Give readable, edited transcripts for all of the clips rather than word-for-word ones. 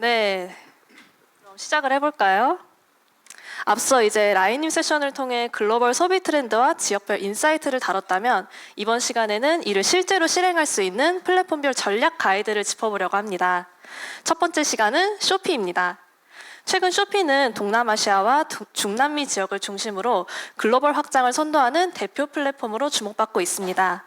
네, 그럼 시작을 해볼까요? 앞서 이제 라인님 세션을 통해 글로벌 소비 트렌드와 지역별 인사이트를 다뤘다면 이번 시간에는 이를 실제로 실행할 수 있는 플랫폼별 전략 가이드를 짚어보려고 합니다. 첫 번째 시간은 쇼피입니다. 최근 쇼피는 동남아시아와 중남미 지역을 중심으로 글로벌 확장을 선도하는 대표 플랫폼으로 주목받고 있습니다.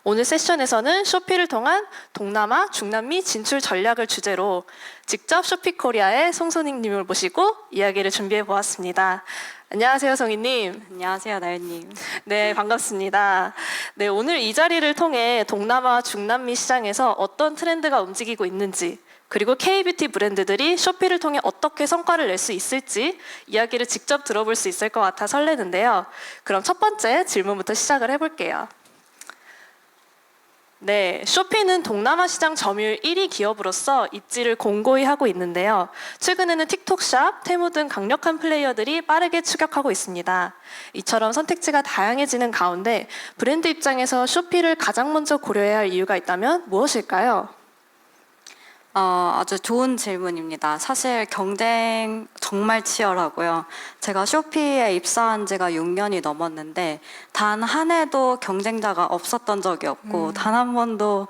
오늘 세션에서는 쇼피를 통한 동남아, 중남미 진출 전략을 주제로 직접 쇼피코리아의 송소닝님을 모시고 이야기를 준비해 보았습니다. 안녕하세요, 송이님. 안녕하세요, 나연님. 네, 반갑습니다. 네, 오늘 이 자리를 통해 동남아, 중남미 시장에서 어떤 트렌드가 움직이고 있는지, 그리고 K-뷰티 브랜드들이 쇼피를 통해 어떻게 성과를 낼 수 있을지 이야기를 직접 들어볼 수 있을 것 같아 설레는데요. 그럼 첫 번째 질문부터 시작을 해볼게요. 네, 쇼피는 동남아 시장 점유율 1위 기업으로서 입지를 공고히 하고 있는데요. 최근에는 틱톡샵, 테무 등 강력한 플레이어들이 빠르게 추격하고 있습니다. 이처럼 선택지가 다양해지는 가운데 브랜드 입장에서 쇼피를 가장 먼저 고려해야 할 이유가 있다면 무엇일까요? 아주 좋은 질문입니다. 사실 경쟁 정말 치열하고요. 제가 쇼피에 입사한 지가 6년이 넘었는데 단 한 해도 경쟁자가 없었던 적이 없고 단 한 번도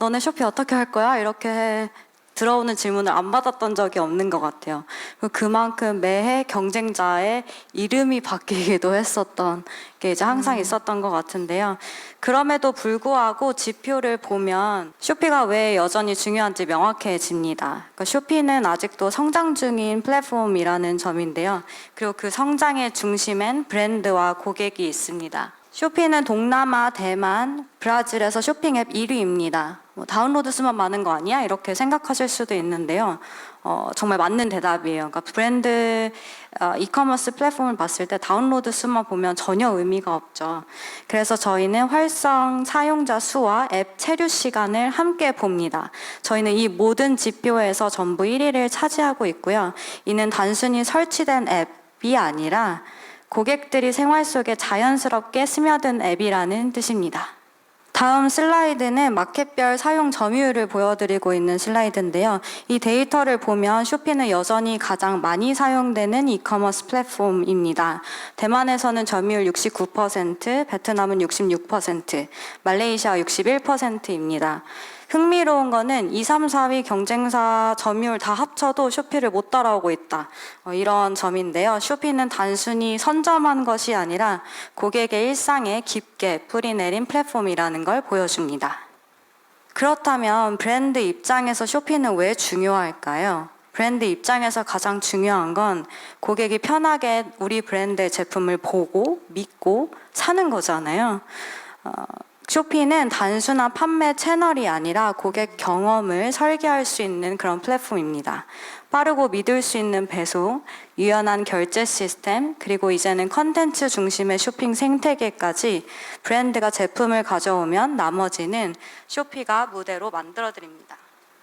너네 쇼피 어떻게 할 거야? 이렇게 들어오는 질문을 안 받았던 적이 없는 것 같아요. 그만큼 매해 경쟁자의 이름이 바뀌기도 했었던 게 이제 항상 있었던 것 같은데요. 그럼에도 불구하고 지표를 보면 쇼피가 왜 여전히 중요한지 명확해집니다. 그러니까 쇼피는 아직도 성장 중인 플랫폼이라는 점인데요. 그리고 그 성장의 중심엔 브랜드와 고객이 있습니다. 쇼피는 동남아, 대만, 브라질에서 쇼핑 앱 1위입니다. 다운로드 수만 많은 거 아니야? 이렇게 생각하실 수도 있는데요. 정말 맞는 대답이에요. 그러니까 브랜드 이커머스 플랫폼을 봤을 때 다운로드 수만 보면 전혀 의미가 없죠. 그래서 저희는 활성 사용자 수와 앱 체류 시간을 함께 봅니다. 저희는 이 모든 지표에서 전부 1위를 차지하고 있고요. 이는 단순히 설치된 앱이 아니라 고객들이 생활 속에 자연스럽게 스며든 앱이라는 뜻입니다. 다음 슬라이드는 마켓별 사용 점유율을 보여드리고 있는 슬라이드인데요. 이 데이터를 보면 쇼피는 여전히 가장 많이 사용되는 이커머스 플랫폼입니다. 대만에서는 점유율 69%, 베트남은 66%, 말레이시아 61%입니다. 흥미로운 거는 2, 3, 4위 경쟁사 점유율 다 합쳐도 쇼피를 못 따라오고 있다. 이런 점인데요. 쇼피는 단순히 선점한 것이 아니라 고객의 일상에 깊게 뿌리내린 플랫폼이라는 걸 보여줍니다. 그렇다면 브랜드 입장에서 쇼피는 왜 중요할까요? 브랜드 입장에서 가장 중요한 건 고객이 편하게 우리 브랜드의 제품을 보고 믿고 사는 거잖아요. 쇼피는 단순한 판매 채널이 아니라 고객 경험을 설계할 수 있는 그런 플랫폼입니다. 빠르고 믿을 수 있는 배송, 유연한 결제 시스템, 그리고 이제는 컨텐츠 중심의 쇼핑 생태계까지 브랜드가 제품을 가져오면 나머지는 쇼피가 무대로 만들어드립니다.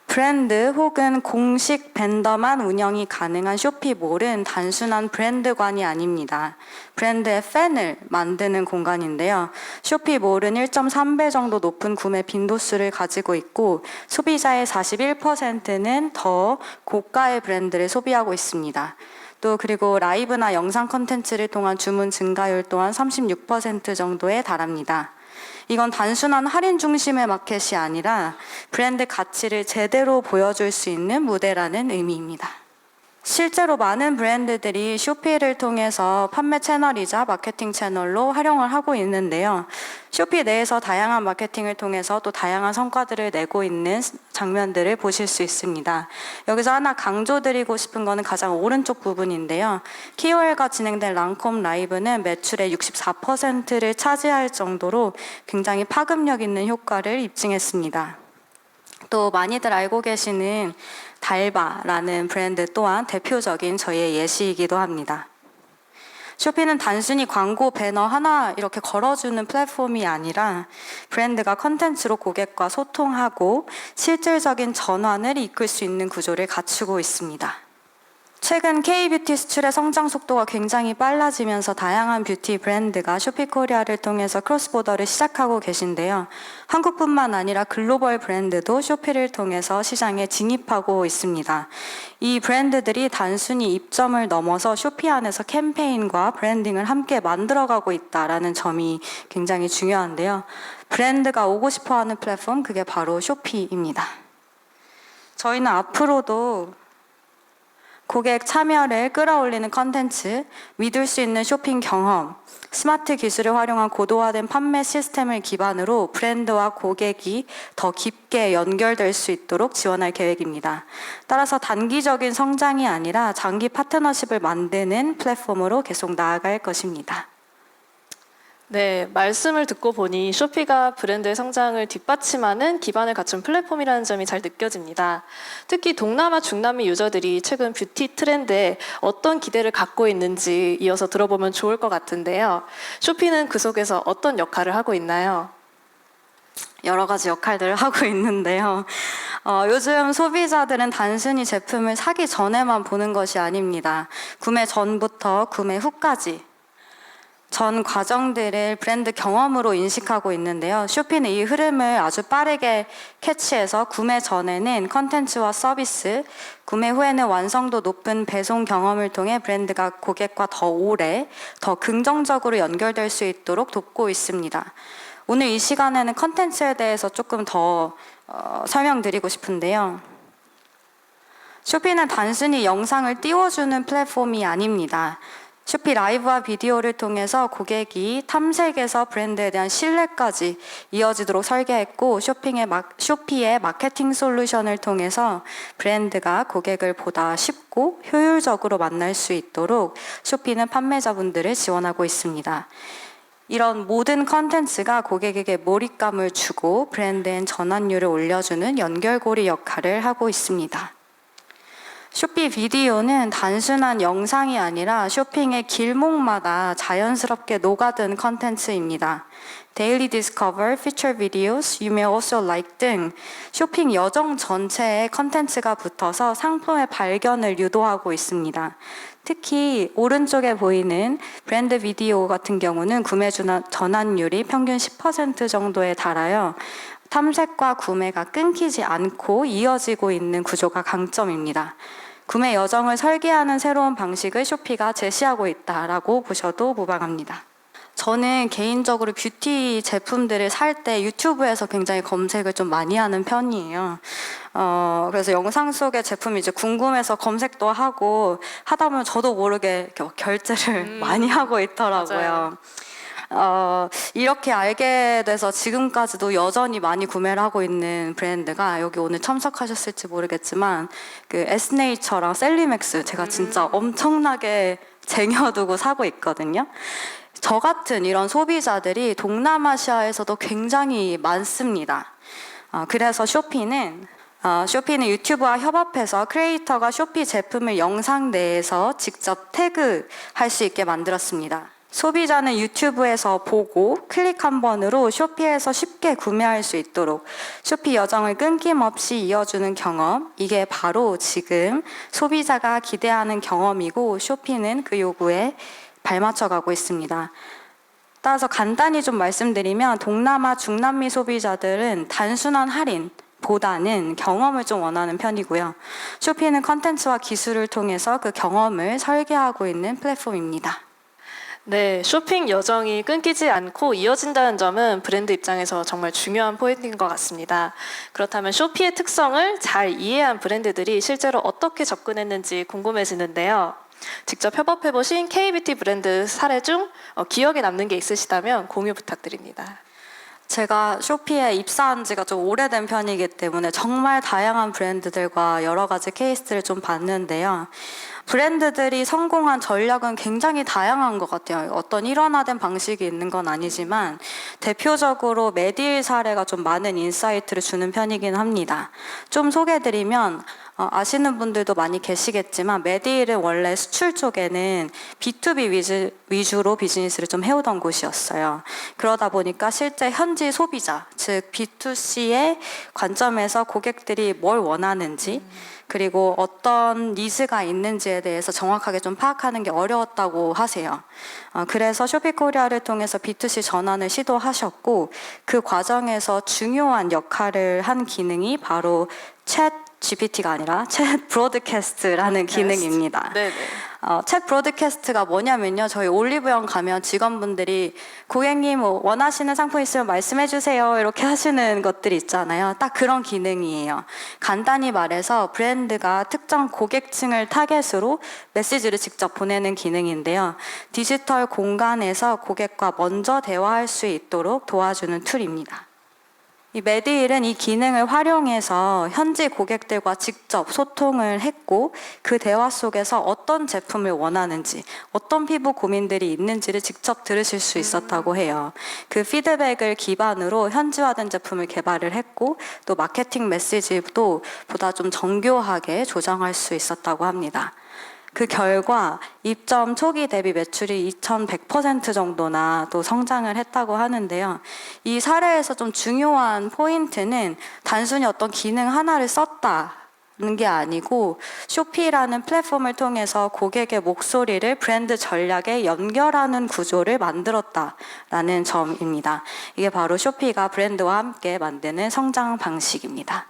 브랜드 혹은 공식 벤더만 운영이 가능한 쇼피몰은 단순한 브랜드관이 아닙니다. 브랜드의 팬을 만드는 공간인데요. 쇼피몰은 1.3배 정도 높은 구매 빈도수를 가지고 있고 소비자의 41%는 더 고가의 브랜드를 소비하고 있습니다. 또 그리고 라이브나 영상 콘텐츠를 통한 주문 증가율 또한 36% 정도에 달합니다. 이건 단순한 할인 중심의 마켓이 아니라 브랜드 가치를 제대로 보여줄 수 있는 무대라는 의미입니다. 실제로 많은 브랜드들이 쇼피를 통해서 판매 채널이자 마케팅 채널로 활용을 하고 있는데요. 쇼피 내에서 다양한 마케팅을 통해서 또 다양한 성과들을 내고 있는 장면들을 보실 수 있습니다. 여기서 하나 강조드리고 싶은 거는 가장 오른쪽 부분인데요. KOL과 진행된 랑콤 라이브는 매출의 64%를 차지할 정도로 굉장히 파급력 있는 효과를 입증했습니다. 또 많이들 알고 계시는 달바라는 브랜드 또한 대표적인 저희의 예시이기도 합니다. 쇼피는 단순히 광고 배너 하나 이렇게 걸어주는 플랫폼이 아니라 브랜드가 컨텐츠로 고객과 소통하고 실질적인 전환을 이끌 수 있는 구조를 갖추고 있습니다. 최근 K-뷰티 수출의 성장 속도가 굉장히 빨라지면서 다양한 뷰티 브랜드가 쇼피코리아를 통해서 크로스보더를 시작하고 계신데요. 한국뿐만 아니라 글로벌 브랜드도 쇼피를 통해서 시장에 진입하고 있습니다. 이 브랜드들이 단순히 입점을 넘어서 쇼피 안에서 캠페인과 브랜딩을 함께 만들어가고 있다라는 점이 굉장히 중요한데요. 브랜드가 오고 싶어하는 플랫폼, 그게 바로 쇼피입니다. 저희는 앞으로도 고객 참여를 끌어올리는 컨텐츠, 믿을 수 있는 쇼핑 경험, 스마트 기술을 활용한 고도화된 판매 시스템을 기반으로 브랜드와 고객이 더 깊게 연결될 수 있도록 지원할 계획입니다. 따라서 단기적인 성장이 아니라 장기 파트너십을 만드는 플랫폼으로 계속 나아갈 것입니다. 네, 말씀을 듣고 보니 쇼피가 브랜드의 성장을 뒷받침하는 기반을 갖춘 플랫폼이라는 점이 잘 느껴집니다. 특히 동남아, 중남미 유저들이 최근 뷰티 트렌드에 어떤 기대를 갖고 있는지 이어서 들어보면 좋을 것 같은데요. 쇼피는 그 속에서 어떤 역할을 하고 있나요? 여러 가지 역할들을 하고 있는데요. 요즘 소비자들은 단순히 제품을 사기 전에만 보는 것이 아닙니다. 구매 전부터 구매 후까지 전 과정들을 브랜드 경험으로 인식하고 있는데요. 쇼피는 이 흐름을 아주 빠르게 캐치해서 구매 전에는 컨텐츠와 서비스, 구매 후에는 완성도 높은 배송 경험을 통해 브랜드가 고객과 더 오래, 더 긍정적으로 연결될 수 있도록 돕고 있습니다. 오늘 이 시간에는 컨텐츠에 대해서 조금 더 설명드리고 싶은데요. 쇼피는 단순히 영상을 띄워주는 플랫폼이 아닙니다. 쇼피 라이브와 비디오를 통해서 고객이 탐색에서 브랜드에 대한 신뢰까지 이어지도록 설계했고, 쇼피의 마케팅 솔루션을 통해서 브랜드가 고객을 보다 쉽고 효율적으로 만날 수 있도록 쇼피는 판매자분들을 지원하고 있습니다. 이런 모든 컨텐츠가 고객에게 몰입감을 주고 브랜드의 전환율을 올려주는 연결고리 역할을 하고 있습니다. 쇼피 비디오는 단순한 영상이 아니라 쇼핑의 길목마다 자연스럽게 녹아든 컨텐츠입니다. Daily Discover, Feature Videos, You May Also Like 등 쇼핑 여정 전체에 컨텐츠가 붙어서 상품의 발견을 유도하고 있습니다. 특히 오른쪽에 보이는 브랜드 비디오 같은 경우는 구매 전환율이 평균 10% 정도에 달하여 탐색과 구매가 끊기지 않고 이어지고 있는 구조가 강점입니다. 구매 여정을 설계하는 새로운 방식을 쇼피가 제시하고 있다라고 보셔도 무방합니다. 저는 개인적으로 뷰티 제품들을 살 때 유튜브에서 굉장히 검색을 좀 많이 하는 편이에요. 그래서 영상 속의 제품이 이제 궁금해서 검색도 하고 하다 보면 저도 모르게 결제를 많이 하고 있더라고요. 맞아요. 이렇게 알게 돼서 지금까지도 여전히 많이 구매를 하고 있는 브랜드가, 여기 오늘 참석하셨을지 모르겠지만 그 에스네이처랑 셀리맥스, 제가 진짜 엄청나게 쟁여두고 사고 있거든요. 저 같은 이런 소비자들이 동남아시아에서도 굉장히 많습니다. 그래서 쇼피는 유튜브와 협업해서 크리에이터가 쇼피 제품을 영상 내에서 직접 태그할 수 있게 만들었습니다. 소비자는 유튜브에서 보고 클릭 한 번으로 쇼피에서 쉽게 구매할 수 있도록 쇼피 여정을 끊김없이 이어주는 경험, 이게 바로 지금 소비자가 기대하는 경험이고 쇼피는 그 요구에 발맞춰가고 있습니다. 따라서 간단히 좀 말씀드리면 동남아, 중남미 소비자들은 단순한 할인 보다는 경험을 좀 원하는 편이고요. 쇼피는 컨텐츠와 기술을 통해서 그 경험을 설계하고 있는 플랫폼입니다. 네, 쇼핑 여정이 끊기지 않고 이어진다는 점은 브랜드 입장에서 정말 중요한 포인트인 것 같습니다. 그렇다면 쇼피의 특성을 잘 이해한 브랜드들이 실제로 어떻게 접근했는지 궁금해지는데요. 직접 협업해보신 K-뷰티 브랜드 사례 중 기억에 남는 게 있으시다면 공유 부탁드립니다. 제가 쇼피에 입사한 지가 좀 오래된 편이기 때문에 정말 다양한 브랜드들과 여러 가지 케이스를 좀 봤는데요. 브랜드들이 성공한 전략은 굉장히 다양한 것 같아요. 어떤 일원화된 방식이 있는 건 아니지만 대표적으로 메디힐 사례가 좀 많은 인사이트를 주는 편이긴 합니다. 좀 소개해드리면 아시는 분들도 많이 계시겠지만 메디힐은 원래 수출 쪽에는 B2B 위주로 비즈니스를 좀 해오던 곳이었어요. 그러다 보니까 실제 현지 소비자, 즉 B2C의 관점에서 고객들이 뭘 원하는지 그리고 어떤 니즈가 있는지에 대해서 정확하게 좀 파악하는 게 어려웠다고 하세요. 그래서 쇼피코리아를 통해서 B2C 전환을 시도하셨고 그 과정에서 중요한 역할을 한 기능이 바로 챗 GPT가 아니라 챗 브로드캐스트라는 기능입니다. 네네. 챗 브로드캐스트가 뭐냐면요. 저희 올리브영 가면 직원분들이 고객님 뭐 원하시는 상품 있으면 말씀해 주세요. 이렇게 하시는 것들이 있잖아요. 딱 그런 기능이에요. 간단히 말해서 브랜드가 특정 고객층을 타겟으로 메시지를 직접 보내는 기능인데요. 디지털 공간에서 고객과 먼저 대화할 수 있도록 도와주는 툴입니다. 이 메디힐은 이 기능을 활용해서 현지 고객들과 직접 소통을 했고 그 대화 속에서 어떤 제품을 원하는지 어떤 피부 고민들이 있는지를 직접 들으실 수 있었다고 해요. 그 피드백을 기반으로 현지화된 제품을 개발을 했고 또 마케팅 메시지도 보다 좀 정교하게 조정할 수 있었다고 합니다. 그 결과 입점 초기 대비 매출이 2100% 정도나 또 성장을 했다고 하는데요. 이 사례에서 좀 중요한 포인트는 단순히 어떤 기능 하나를 썼다는 게 아니고 쇼피라는 플랫폼을 통해서 고객의 목소리를 브랜드 전략에 연결하는 구조를 만들었다라는 점입니다. 이게 바로 쇼피가 브랜드와 함께 만드는 성장 방식입니다.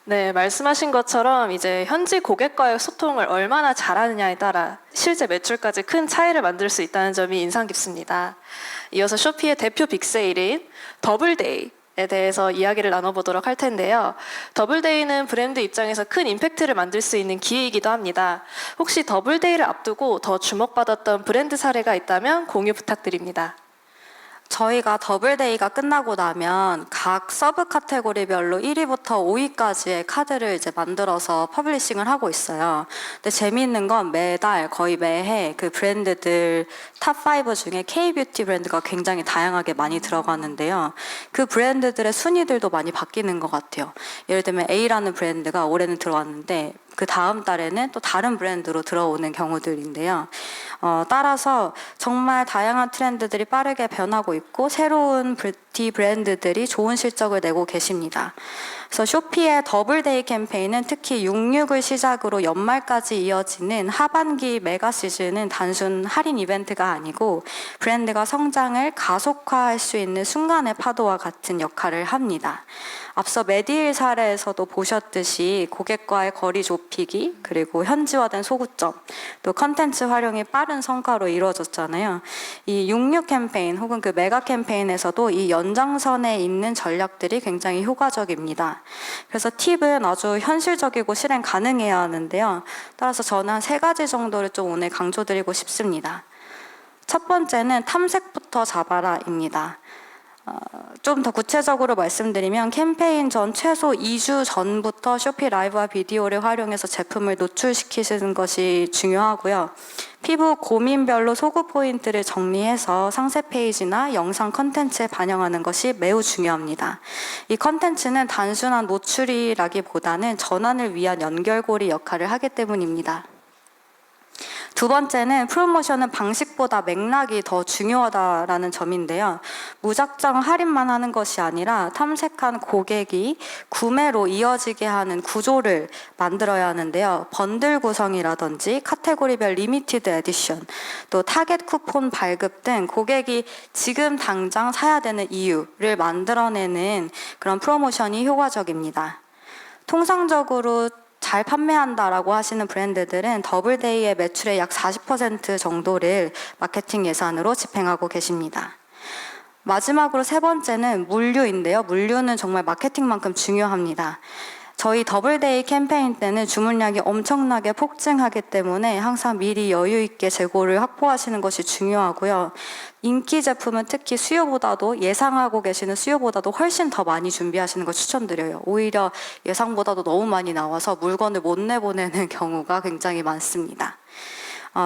네, 말씀하신 것처럼 이제 현지 고객과의 소통을 얼마나 잘하느냐에 따라 실제 매출까지 큰 차이를 만들 수 있다는 점이 인상 깊습니다. 이어서 쇼피의 대표 빅세일인 더블데이에 대해서 이야기를 나눠보도록 할 텐데요. 더블데이는 브랜드 입장에서 큰 임팩트를 만들 수 있는 기회이기도 합니다. 혹시 더블데이를 앞두고 더 주목받았던 브랜드 사례가 있다면 공유 부탁드립니다. 저희가 더블데이가 끝나고 나면 각 서브 카테고리별로 1위부터 5위까지의 카드를 이제 만들어서 퍼블리싱을 하고 있어요. 근데 재미있는 건 매달 거의 매해 그 브랜드들 탑5 중에 K-뷰티 브랜드가 굉장히 다양하게 많이 들어가는데요. 그 브랜드들의 순위들도 많이 바뀌는 것 같아요. 예를 들면 A라는 브랜드가 올해는 들어왔는데 그 다음 달에는 또 다른 브랜드로 들어오는 경우들인데요. 따라서 정말 다양한 트렌드들이 빠르게 변하고 있고 새로운 뷰티 브랜드들이 좋은 실적을 내고 계십니다. 그래서 쇼피의 더블데이 캠페인은 특히 66을 시작으로 연말까지 이어지는 하반기 메가 시즌은 단순 할인 이벤트가 아니고 브랜드가 성장을 가속화할 수 있는 순간의 파도와 같은 역할을 합니다. 앞서 메디힐 사례에서도 보셨듯이 고객과의 거리 좁히기 그리고 현지화된 소구점 또 컨텐츠 활용이 빠른 성과로 이루어졌잖아요. 이 66 캠페인 혹은 그 메가 캠페인에서도 이 연장선에 있는 전략들이 굉장히 효과적입니다. 그래서 팁은 아주 현실적이고 실행 가능해야 하는데요. 따라서 저는 한 3가지 정도를 좀 오늘 강조드리고 싶습니다. 첫 번째는 탐색부터 잡아라입니다. 좀 더 구체적으로 말씀드리면 캠페인 전 최소 2주 전부터 쇼피 라이브와 비디오를 활용해서 제품을 노출시키시는 것이 중요하고요. 피부 고민별로 소구 포인트를 정리해서 상세 페이지나 영상 컨텐츠에 반영하는 것이 매우 중요합니다. 이 컨텐츠는 단순한 노출이라기보다는 전환을 위한 연결고리 역할을 하기 때문입니다. 두 번째는 프로모션은 방식보다 맥락이 더 중요하다라는 점인데요. 무작정 할인만 하는 것이 아니라 탐색한 고객이 구매로 이어지게 하는 구조를 만들어야 하는데요. 번들 구성이라든지 카테고리별 리미티드 에디션, 또 타겟 쿠폰 발급 등 고객이 지금 당장 사야 되는 이유를 만들어내는 그런 프로모션이 효과적입니다. 통상적으로 잘 판매한다라고 하시는 브랜드들은 더블데이의 매출의 약 40% 정도를 마케팅 예산으로 집행하고 계십니다. 마지막으로 3번째는 물류인데요. 물류는 정말 마케팅만큼 중요합니다. 저희 더블데이 캠페인 때는 주문량이 엄청나게 폭증하기 때문에 항상 미리 여유 있게 재고를 확보하시는 것이 중요하고요. 인기 제품은 특히 수요보다도 예상하고 계시는 수요보다도 훨씬 더 많이 준비하시는 걸 추천드려요. 오히려 예상보다도 너무 많이 나와서 물건을 못 내보내는 경우가 굉장히 많습니다.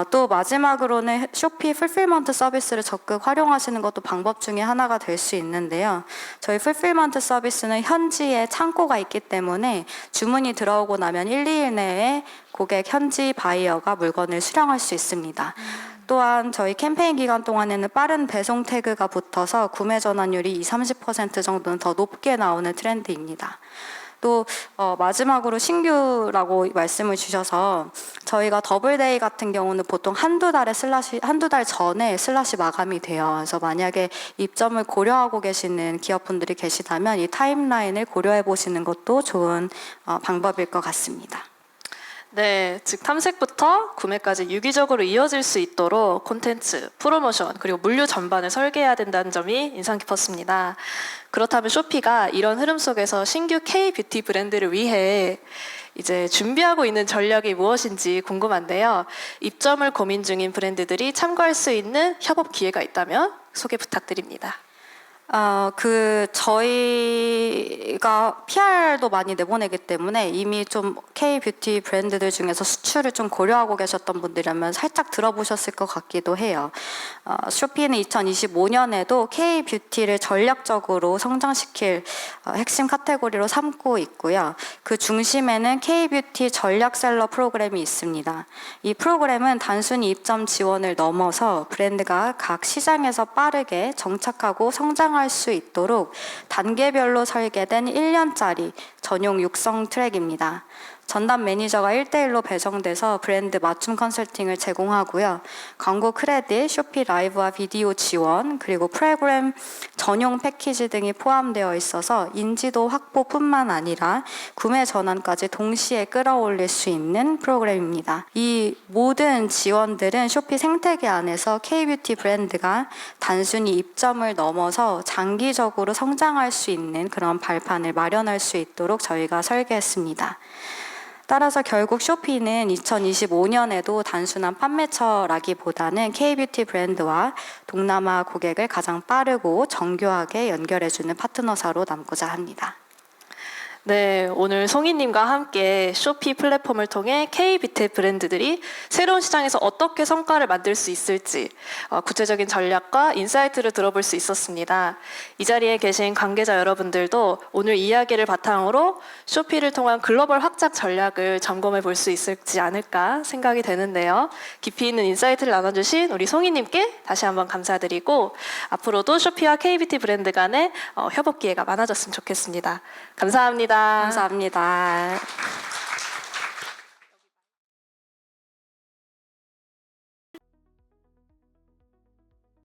또 마지막으로는 쇼피 풀필먼트 서비스를 적극 활용하시는 것도 방법 중에 하나가 될 수 있는데요. 저희 풀필먼트 서비스는 현지에 창고가 있기 때문에 주문이 들어오고 나면 1, 2일 내에 고객 현지 바이어가 물건을 수령할 수 있습니다. 또한 저희 캠페인 기간 동안에는 빠른 배송 태그가 붙어서 구매 전환율이 20-30% 정도는 더 높게 나오는 트렌드입니다. 또 마지막으로 신규라고 말씀을 주셔서 저희가 더블데이 같은 경우는 보통 한두 달 전에 슬롯이 마감이 돼요. 그래서 만약에 입점을 고려하고 계시는 기업분들이 계시다면 이 타임라인을 고려해 보시는 것도 좋은 방법일 것 같습니다. 네, 즉 탐색부터 구매까지 유기적으로 이어질 수 있도록 콘텐츠, 프로모션, 그리고 물류 전반을 설계해야 된다는 점이 인상 깊었습니다. 그렇다면 쇼피가 이런 흐름 속에서 신규 K-뷰티 브랜드를 위해 이제 준비하고 있는 전략이 무엇인지 궁금한데요. 입점을 고민 중인 브랜드들이 참고할 수 있는 협업 기회가 있다면 소개 부탁드립니다. 저희가 PR도 많이 내보내기 때문에 이미 좀 K-뷰티 브랜드들 중에서 수출을 좀 고려하고 계셨던 분들이라면 살짝 들어보셨을 것 같기도 해요. 쇼피는 2025년에도 K-뷰티를 전략적으로 성장시킬 핵심 카테고리로 삼고 있고요. 그 중심에는 K-뷰티 전략셀러 프로그램이 있습니다. 이 프로그램은 단순히 입점 지원을 넘어서 브랜드가 각 시장에서 빠르게 정착하고 성장할 수 있도록 단계별로 설계된 1년짜리 전용 육성 트랙입니다. 전담 매니저가 1대1로 배정돼서 브랜드 맞춤 컨설팅을 제공하고요. 광고 크레딧, 쇼피 라이브와 비디오 지원, 그리고 프로그램 전용 패키지 등이 포함되어 있어서 인지도 확보뿐만 아니라 구매 전환까지 동시에 끌어올릴 수 있는 프로그램입니다. 이 모든 지원들은 쇼피 생태계 안에서 K-뷰티 브랜드가 단순히 입점을 넘어서 장기적으로 성장할 수 있는 그런 발판을 마련할 수 있도록 저희가 설계했습니다. 따라서 결국 쇼피는 2025년에도 단순한 판매처라기보다는 K-뷰티 브랜드와 동남아 고객을 가장 빠르고 정교하게 연결해주는 파트너사로 남고자 합니다. 네, 오늘 송이님과 함께 쇼피 플랫폼을 통해 K-뷰티 브랜드들이 새로운 시장에서 어떻게 성과를 만들 수 있을지 구체적인 전략과 인사이트를 들어볼 수 있었습니다. 이 자리에 계신 관계자 여러분들도 오늘 이야기를 바탕으로 쇼피를 통한 글로벌 확장 전략을 점검해 볼 수 있을지 않을까 생각이 되는데요. 깊이 있는 인사이트를 나눠주신 우리 송이님께 다시 한번 감사드리고 앞으로도 쇼피와 K-뷰티 브랜드 간의 협업 기회가 많아졌으면 좋겠습니다. 감사합니다. 감사합니다.